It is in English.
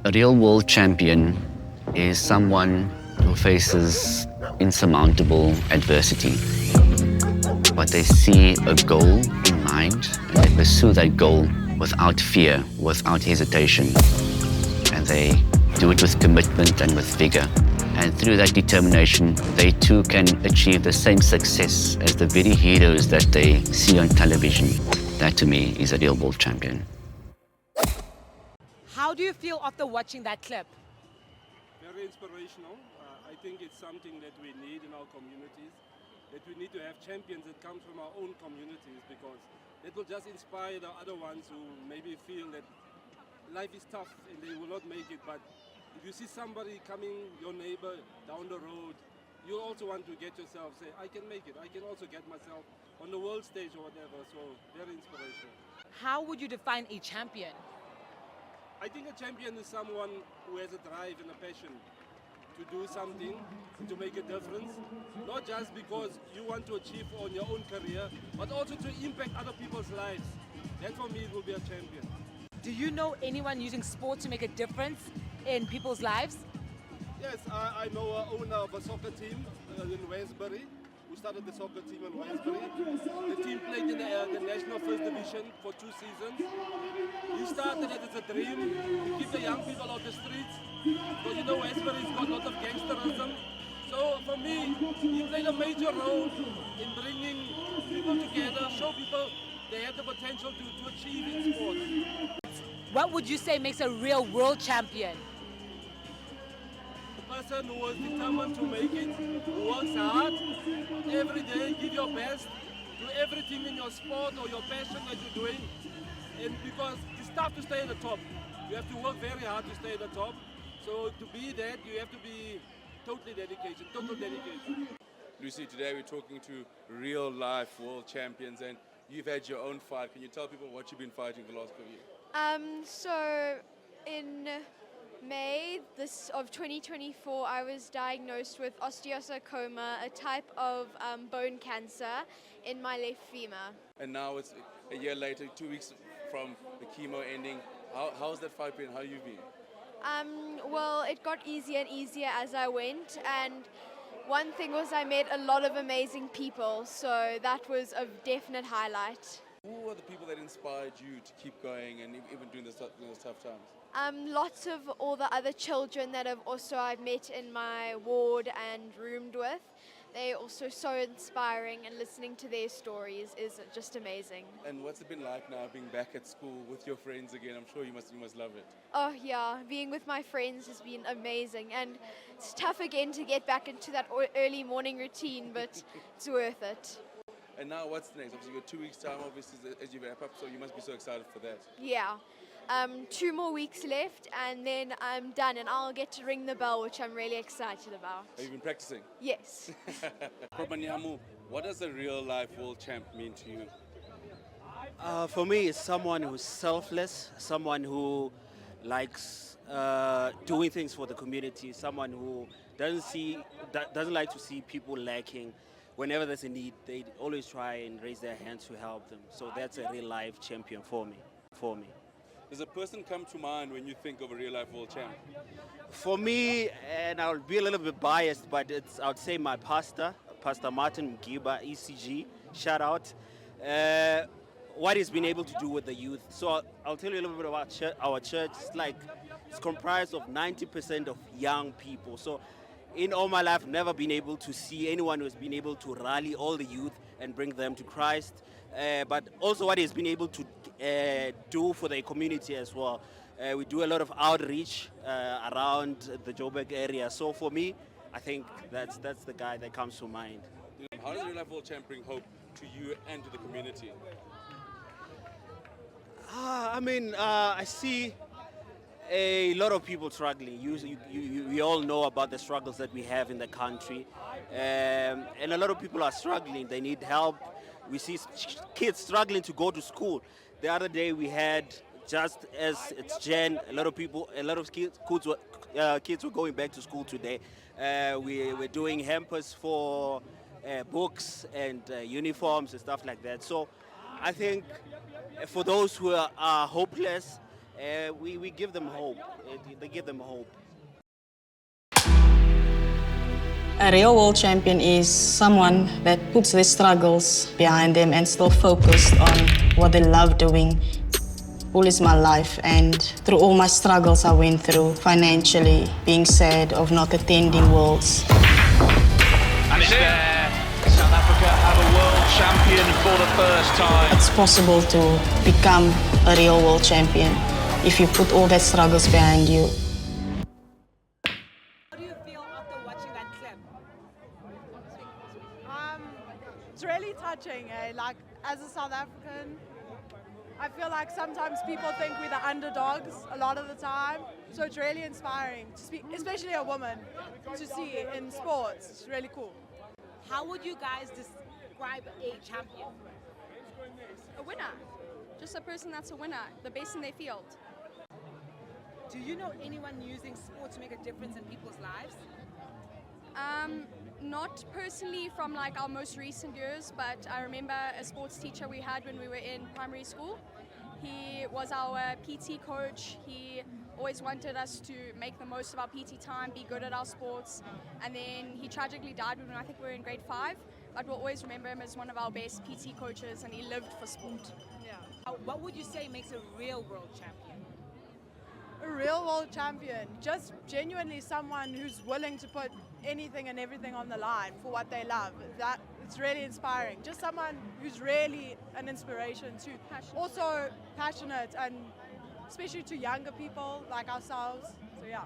A real world champion is someone who faces insurmountable adversity, but they see a goal in mind and they pursue that goal without fear, without hesitation, and they do it with commitment and with vigor. And through that determination, they too can achieve the same success as the very heroes that they see on television. That to me is a real world champion. How do you feel after watching that clip? Very inspirational. I think it's something that we need in our communities, that we need to have champions that come from our own communities, because it will just inspire the other ones who maybe feel that life is tough and they will not make it. But if you see somebody coming, your neighbor, down the road, you also want to get yourself, say, I can make it. I can also get myself on the world stage or whatever. So very inspirational. How would you define a champion? I think a champion is someone who has a drive and a passion to do something, to make a difference, not just because you want to achieve on your own career, but also to impact other people's lives. That for me will be a champion. Do you know anyone using sport to make a difference in people's lives? Yes, I know an owner of a soccer team in Westbury, who started the soccer team in Westbury. The team played in the National First Division for 2 seasons. He started it as a dream to keep the young people out the streets. Because you know Westbury's got a lot of gangsterism. So for me, he played a major role in bringing people together, show people they have the potential to achieve in sport. What would you say makes a real world champion? The person who was determined to make it, who works hard, every day, give your best, do everything in your sport or your passion that you're doing. And because it's tough to stay at the top. You have to work very hard to stay at the top. So to be that, you have to be total dedication. Lucy, today we're talking to real life world champions, and you've had your own fight. Can you tell people what you've been fighting for the last couple of years? So in May of 2024, I was diagnosed with osteosarcoma, a type of bone cancer in my left femur. And now it's a year later, 2 weeks from the chemo ending. How's that fight been? How have you been? Well, it got easier and easier as I went, and one thing was I met a lot of amazing people, so that was a definite highlight. Who are the people that inspired you to keep going and even during those tough times? Lots of all the other children that I've met in my ward and roomed with. They're also so inspiring, and listening to their stories is just amazing. And what's it been like now being back at school with your friends again? I'm sure you must love it. Oh yeah, being with my friends has been amazing, and it's tough again to get back into that early morning routine, but it's worth it. And now what's next? Obviously you've got 2 weeks time obviously as you wrap up, so you must be so excited for that. Yeah. 2 more weeks left, and then I'm done, and I'll get to ring the bell, which I'm really excited about. Have you been practicing? Yes. Probanyamu, what does a real life world champ mean to you? For me, it's someone who's selfless, someone who likes doing things for the community, someone who doesn't like to see people lacking. Whenever there's a need, they always try and raise their hands to help them. So that's a real life champion for me. Does a person come to mind when you think of a real life world champ? For me, and I'll be a little bit biased, but I would say my pastor, Pastor Martin Mgiba, ECG, shout out. What he's been able to do with the youth. So I'll tell you a little bit about our church. It's comprised of 90% of young people. So in all my life, I've never been able to see anyone who's been able to rally all the youth and bring them to Christ. But also what he's been able to do for the community as well. We do a lot of outreach around the Joburg area. So for me, I think that's the guy that comes to mind. How does a real life world champ bring hope to you and to the community? I see a lot of people struggling. We all know about the struggles that we have in the country. And a lot of people are struggling. They need help. We see kids struggling to go to school. The other day we had, just as it's Jan, a lot of kids were going back to school today. We were doing hampers for books and uniforms and stuff like that. So I think for those who are hopeless, we give them hope. They give them hope. A real world champion is someone that puts their struggles behind them and still focused on what they love doing. Pool is my life, and through all my struggles I went through, financially, being sad of not attending Worlds. And it's there. South Africa have a world champion for the first time. It's possible to become a real world champion if you put all that struggles behind you. How do you feel after watching that clip? It's really touching, eh? Like, as a South African, I feel like sometimes people think we're the underdogs a lot of the time. So it's really inspiring, to see, especially a woman, to see in sports. It's really cool. How would you guys describe a champion? A winner. Just a person that's a winner, the best in their field. Do you know anyone using sport to make a difference in people's lives? Not personally from like our most recent years, but I remember a sports teacher we had when we were in primary school. He was our PT coach. He always wanted us to make the most of our PT time, be good at our sports. And then he tragically died when I think we were in grade 5. But we'll always remember him as one of our best PT coaches, and he lived for sport. Yeah. What would you say makes a real world champion? A real world champion, just genuinely someone who's willing to put anything and everything on the line for what they love. That it's really inspiring. Just someone who's really an inspiration to also passionate, and especially to younger people like ourselves. So yeah.